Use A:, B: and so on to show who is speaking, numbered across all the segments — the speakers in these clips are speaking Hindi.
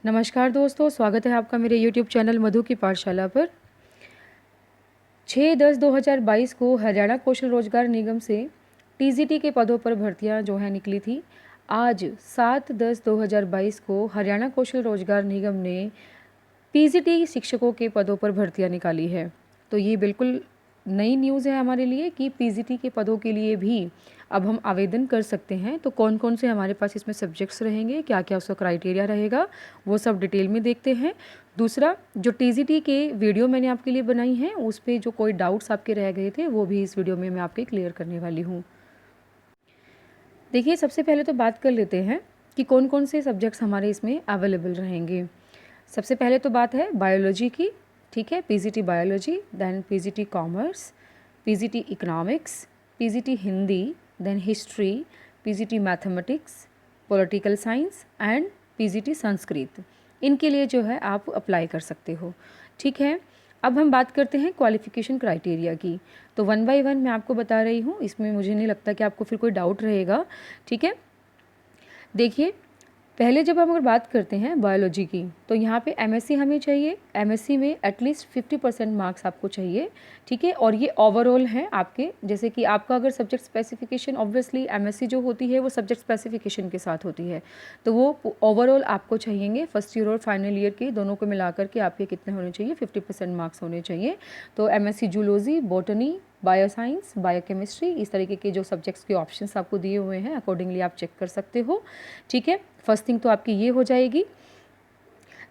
A: नमस्कार दोस्तों, स्वागत है आपका मेरे YouTube चैनल मधु की पाठशाला पर। 6/10/2022 को हरियाणा कौशल रोजगार निगम से TGT के पदों पर भर्तियां जो है निकली थी। आज 7/10/2022 को हरियाणा कौशल रोजगार निगम ने PGT शिक्षकों के पदों पर भर्तियां निकाली है। तो ये बिल्कुल नई न्यूज़ है हमारे लिए कि PGT के पदों के लिए भी अब हम आवेदन कर सकते हैं। तो कौन कौन से हमारे पास इसमें सब्जेक्ट्स रहेंगे, क्या क्या उसका क्राइटेरिया रहेगा, वो सब डिटेल में देखते हैं। दूसरा, जो TGT के वीडियो मैंने आपके लिए बनाई है उस पर जो कोई डाउट्स आपके रह गए थे वो भी इस वीडियो में मैं आपके क्लियर करने वाली हूँ। देखिए, सबसे पहले तो बात कर लेते हैं कि कौन कौन से सब्जेक्ट्स हमारे इसमें अवेलेबल रहेंगे। सबसे पहले तो बात है बायोलॉजी की, ठीक है। PGT biology, then PGT commerce, PGT economics, PGT Hindi, then history, PGT mathematics, political science and PGT Sanskrit. इनके लिए जो है आप अप्लाई कर सकते हो, ठीक है। अब हम बात करते हैं क्वालिफ़िकेशन क्राइटेरिया की। तो 1 बाय 1 मैं आपको बता रही हूँ, इसमें मुझे नहीं लगता कि आपको फिर कोई डाउट रहेगा, ठीक है। देखिए, पहले जब हम अगर बात करते हैं बायोलॉजी की, तो यहाँ पे MSc हमें चाहिए। MSc में एटलीस्ट 50% मार्क्स आपको चाहिए, ठीक है। और ये ओवरऑल हैं आपके, जैसे कि आपका अगर सब्जेक्ट स्पेसिफिकेशन, ऑब्वियसली MSc जो होती है वो सब्जेक्ट स्पेसिफिकेशन के साथ होती है, तो वो ओवरऑल आपको चाहिएंगे। फर्स्ट ईयर और फाइनल ईयर के दोनों को मिलाकर के आपके कितने होने चाहिए, 50% मार्क्स होने चाहिए। तो MSc zoology, botany, bioscience, biochemistry, इस तरीके के जो सब्जेक्ट्स के ऑप्शंस आपको दिए हुए हैं अकॉर्डिंगली आप चेक कर सकते हो, ठीक है। फर्स्ट थिंग तो आपकी ये हो जाएगी।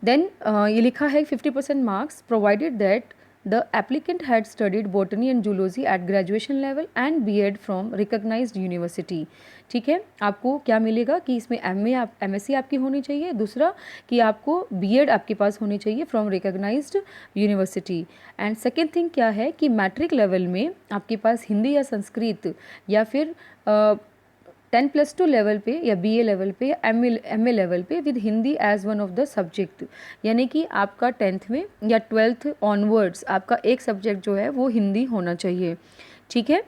A: देन ये लिखा है 50% marks provided that the applicant had studied botany and zoology at graduation level and BEd from recognised university, ठीक है। आपको क्या मिलेगा कि इसमें MSc आपकी होनी चाहिए। दूसरा कि आपको BEd आपके पास होनी चाहिए from recognised university. And second thing क्या है कि मैट्रिक लेवल में आपके पास हिंदी या संस्कृत या फिर 10+2 लेवल पे या BA लेवल पे या MA लेवल पे with Hindi as one of the subject, यानी कि आपका 10th में या 12th ऑनवर्ड्स आपका एक सब्जेक्ट जो है वो हिंदी होना चाहिए, ठीक है।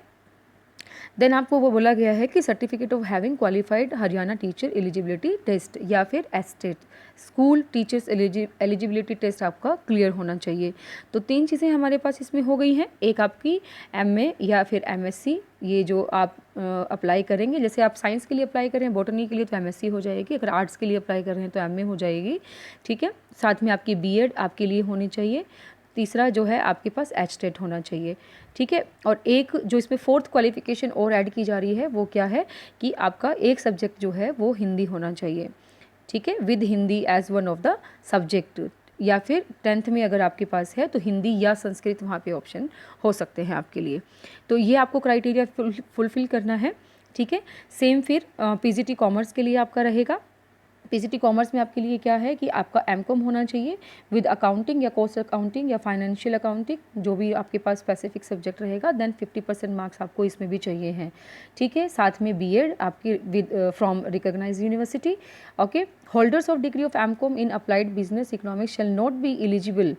A: देन आपको वो बोला गया है कि certificate of having qualified Haryana teacher eligibility test या फिर state school teachers eligibility test आपका क्लियर होना चाहिए। तो 3 चीज़ें हमारे पास इसमें हो गई हैं। एक आपकी MA या फिर MSc, ये जो आप अप्लाई करेंगे, जैसे आप साइंस के लिए अप्लाई करें, बॉटनी के लिए तो MSc हो जाएगी, अगर आर्ट्स के लिए अप्लाई कर रहे हैं तो MA हो जाएगी, ठीक है। साथ में आपकी BEd आपके लिए होनी चाहिए। तीसरा जो है आपके पास एचटेट होना चाहिए, ठीक है। और एक जो इसमें फोर्थ क्वालिफिकेशन और ऐड की जा रही है वो क्या है कि आपका एक सब्जेक्ट जो है वो हिंदी होना चाहिए, ठीक है, with Hindi as one of the subject. या फिर 10th में अगर आपके पास है तो हिंदी या संस्कृत वहाँ पे ऑप्शन हो सकते हैं आपके लिए। तो ये आपको क्राइटेरिया फुलफिल करना है, ठीक है। सेम फिर PGT कॉमर्स के लिए आपका रहेगा। PGT कॉमर्स में आपके लिए क्या है कि आपका MCOM होना चाहिए विद अकाउंटिंग या कॉस्ट अकाउंटिंग या फाइनेंशियल अकाउंटिंग, जो भी आपके पास स्पेसिफिक सब्जेक्ट रहेगा। देन 50% मार्क्स आपको इसमें भी चाहिए हैं, ठीक है। साथ में BEd आपकी with from recognise university, okay. Holders of degree of MCOM in applied business economics shall not be eligible,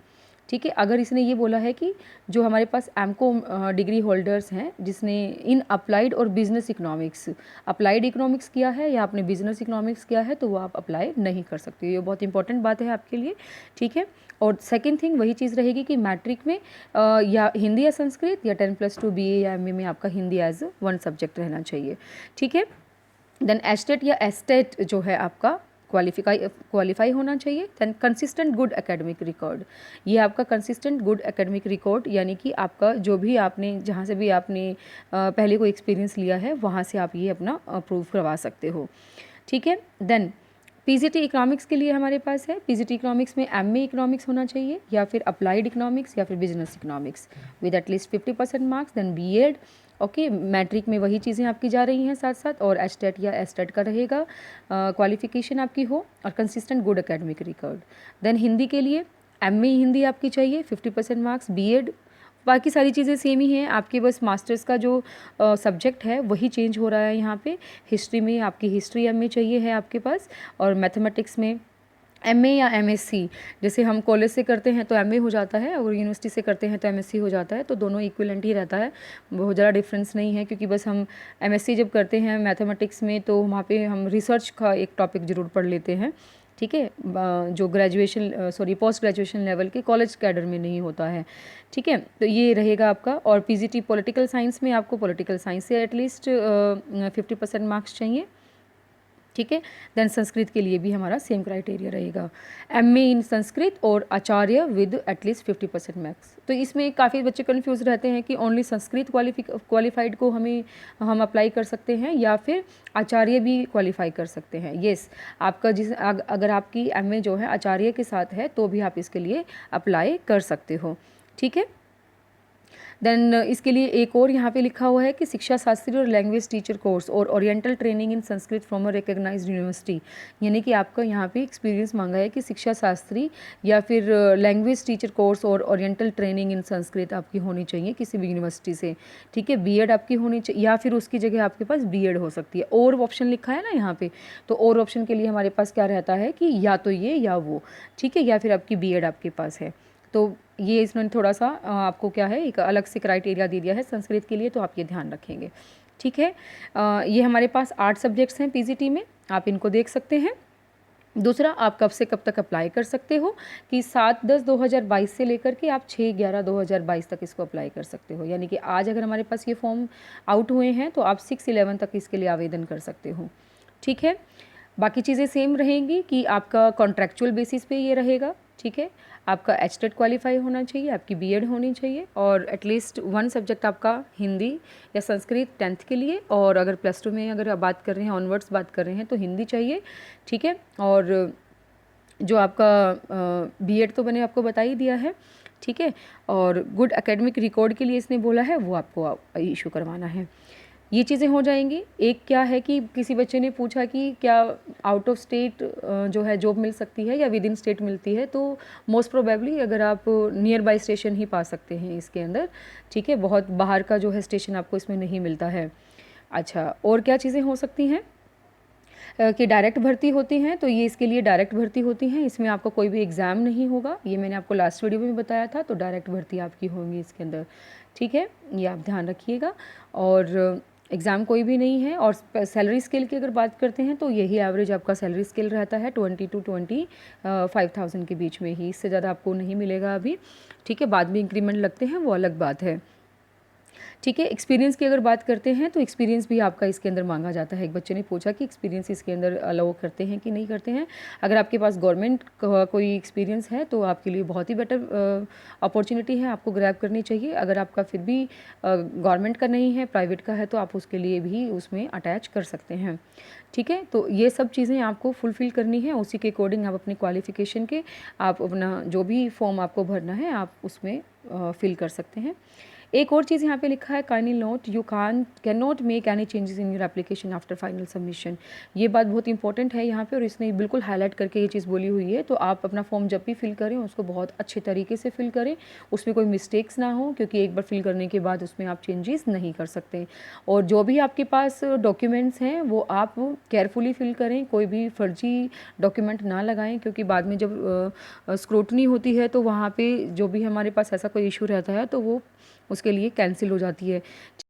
A: ठीक है। अगर इसने ये बोला है कि जो हमारे पास MCOM डिग्री होल्डर्स हैं जिसने इन अप्लाइड और बिजनेस इकोनॉमिक्स, अप्लाइड इकोनॉमिक्स किया है या आपने बिजनेस इकोनॉमिक्स किया है, तो वो आप अप्लाई नहीं कर सकते। ये बहुत इंपॉर्टेंट बात है आपके लिए, ठीक है। और सेकेंड थिंग वही चीज़ रहेगी कि मैट्रिक में या हिंदी या संस्कृत या 10+2 BA या MA में आपका हिंदी एज वन सब्जेक्ट रहना चाहिए, ठीक है। देन एस्टेट या एस्टेट जो है आपका क्वालिफाई होना चाहिए। Then consistent good academic record, ये आपका कंसिस्टेंट गुड एकेडमिक रिकॉर्ड, यानी कि आपका जो भी आपने जहाँ से भी आपने पहले कोई एक्सपीरियंस लिया है वहाँ से आप ये अपना प्रूव करवा सकते हो, ठीक है। देन PGT इकोनॉमिक्स के लिए हमारे पास है, PGT इकोनॉमिक्स में MA इकोनॉमिक्स होना चाहिए या फिर अप्लाइड इकोनॉमिक्स या फिर business economics with at least 50% marks. Then BEd, okay. Matric में वही चीज़ें आपकी जा रही हैं साथ साथ, और एस्टेट या एस्टेट का रहेगा क्वालिफिकेशन आपकी हो, और consistent good academic record. Then Hindi के लिए MA हिंदी आपकी चाहिए, 50% मार्क्स। BEd, बाकी सारी चीज़ें सेम ही हैं आपके, बस मास्टर्स का जो सब्जेक्ट है वही चेंज हो रहा है यहाँ पे। हिस्ट्री में आपकी हिस्ट्री MA चाहिए है आपके पास, और मैथमेटिक्स में MA या MSc, जैसे हम कॉलेज से करते हैं तो MA हो जाता है और यूनिवर्सिटी से करते हैं तो MSc हो जाता है, तो दोनों इक्विवेलेंट ही रहता है, बहुत ज़्यादा डिफरेंस नहीं है। क्योंकि बस हम MSc जब करते हैं मैथमेटिक्स में तो वहाँ पे हम रिसर्च का एक टॉपिक ज़रूर पढ़ लेते हैं, ठीक है, जो ग्रेजुएशन पोस्ट ग्रेजुएशन लेवल के कॉलेज कैडर में नहीं होता है। ठीक है, तो ये रहेगा आपका। और पीजीटी पॉलिटिकल साइंस में आपको पॉलिटिकल साइंस से एटलीस्ट 50% मार्क्स चाहिए। ठीक है, देन संस्कृत के लिए भी हमारा सेम क्राइटेरिया रहेगा, एमए इन संस्कृत और आचार्य विद एटलीस्ट 50% मार्क्स। तो इसमें काफ़ी बच्चे कंफ्यूज रहते हैं कि ओनली संस्कृत क्वालिफाइड को हम अप्लाई कर सकते हैं या फिर आचार्य भी क्वालिफाई कर सकते हैं। येस, आपका अगर आपकी एमए जो है आचार्य के साथ है तो भी आप इसके लिए अप्लाई कर सकते हो। ठीक है, देन इसके लिए एक और यहाँ पे लिखा हुआ है कि शिक्षा शास्त्री और लैंग्वेज टीचर कोर्स और oriental training in Sanskrit from a recognised university, यानी कि आपका यहाँ पे एक्सपीरियंस मांगा है कि शिक्षा शास्त्री या फिर लैंग्वेज टीचर कोर्स और ओरिएंटल ट्रेनिंग इन संस्कृत आपकी होनी चाहिए किसी भी यूनिवर्सिटी से। ठीक है, बीएड आपकी होनी चाहिए या फिर उसकी जगह आपके पास बीएड हो सकती है। और ऑप्शन लिखा है ना यहाँ पे, तो और ऑप्शन के लिए हमारे पास क्या रहता है कि या तो ये या वो। ठीक है, या फिर आपकी बीएड आपके पास है। तो ये इसमें थोड़ा सा आपको क्या है, एक अलग से क्राइटेरिया दे दिया है संस्कृत के लिए, तो आप ये ध्यान रखेंगे। ठीक है, ये हमारे पास 8 सब्जेक्ट्स हैं पीजीटी में, आप इनको देख सकते हैं। दूसरा, आप कब से कब तक अप्लाई कर सकते हो कि 7/10/2022 से लेकर के आप 6/11/2022 तक इसको अप्लाई कर सकते हो। यानी कि आज अगर हमारे पास ये फॉर्म आउट हुए हैं तो आप 6/11 तक इसके लिए आवेदन कर सकते हो। ठीक है, बाकी चीज़ें सेम रहेंगी कि आपका कॉन्ट्रैक्चुअल बेसिस पे ये रहेगा। ठीक है, आपका एचटेट क्वालिफाई होना चाहिए, आपकी बीएड होनी चाहिए और एटलीस्ट 1 सब्जेक्ट आपका हिंदी या संस्कृत 10th के लिए, और अगर +2 में अगर आप बात कर रहे हैं, ऑनवर्ड्स बात कर रहे हैं तो हिंदी चाहिए। ठीक है, और जो आपका बीएड तो मैंने आपको बता ही दिया है। ठीक है, और गुड एकेडमिक रिकॉर्ड के लिए इसने बोला है वो आपको इशू करवाना है। ये चीज़ें हो जाएंगी। एक क्या है कि किसी बच्चे ने पूछा कि क्या आउट ऑफ स्टेट जो है जॉब मिल सकती है या विद इन स्टेट मिलती है, तो मोस्ट प्रोबेबली अगर आप नियर बाय स्टेशन ही पा सकते हैं इसके अंदर। ठीक है, बहुत बाहर का जो है स्टेशन आपको इसमें नहीं मिलता है। अच्छा, और क्या चीज़ें हो सकती हैं कि डायरेक्ट भर्ती होती हैं, तो ये इसके लिए डायरेक्ट भर्ती होती हैं, इसमें आपका कोई भी एग्ज़ाम नहीं होगा। ये मैंने आपको लास्ट वीडियो में बताया था, तो डायरेक्ट भर्ती आपकी होगी इसके अंदर। ठीक है, ये आप ध्यान रखिएगा। और एग्ज़ाम कोई भी नहीं है। और सैलरी स्केल की अगर बात करते हैं तो यही एवरेज आपका सैलरी स्केल रहता है 20 to 25,000 के बीच में ही, इससे ज़्यादा आपको नहीं मिलेगा अभी। ठीक है, बाद में इंक्रीमेंट लगते हैं वो अलग बात है। ठीक है, एक्सपीरियंस की अगर बात करते हैं तो एक्सपीरियंस भी आपका इसके अंदर मांगा जाता है। एक बच्चे ने पूछा कि एक्सपीरियंस इसके अंदर अलाउ करते हैं कि नहीं करते हैं। अगर आपके पास गवर्नमेंट कोई एक्सपीरियंस है तो आपके लिए बहुत ही बेटर अपॉर्चुनिटी है, आपको ग्रैब करनी चाहिए। अगर आपका फिर भी गवर्नमेंट का नहीं है, प्राइवेट का है, तो आप उसके लिए भी उसमें अटैच कर सकते हैं। ठीक है, तो ये सब चीज़ें आपको फुलफ़िल करनी है, उसी के अकॉर्डिंग आप अपनी क्वालिफ़िकेशन के आप अपना जो भी फॉर्म आपको भरना है आप उसमें फिल कर सकते हैं। एक और चीज़ यहाँ पे लिखा है, kindly note you can not make any changes in your application after final submission. ये बात बहुत इंपॉर्टेंट है यहाँ पे, और इसने बिल्कुल हाईलाइट करके ये चीज़ बोली हुई है। तो आप अपना फॉर्म जब भी फिल करें उसको बहुत अच्छे तरीके से फिल करें, उसमें कोई मिस्टेक्स ना हो, क्योंकि एक बार फिल करने के बाद उसमें आप चेंजेस नहीं कर सकते। और जो भी आपके पास डॉक्यूमेंट्स हैं वो आप केयरफुली फिल करें, कोई भी फर्जी डॉक्यूमेंट ना लगाएं, क्योंकि बाद में जब स्क्रूटनी होती है तो वहाँ पे जो भी हमारे पास ऐसा कोई इशू रहता है तो वो उसके लिए कैंसिल हो जाती है।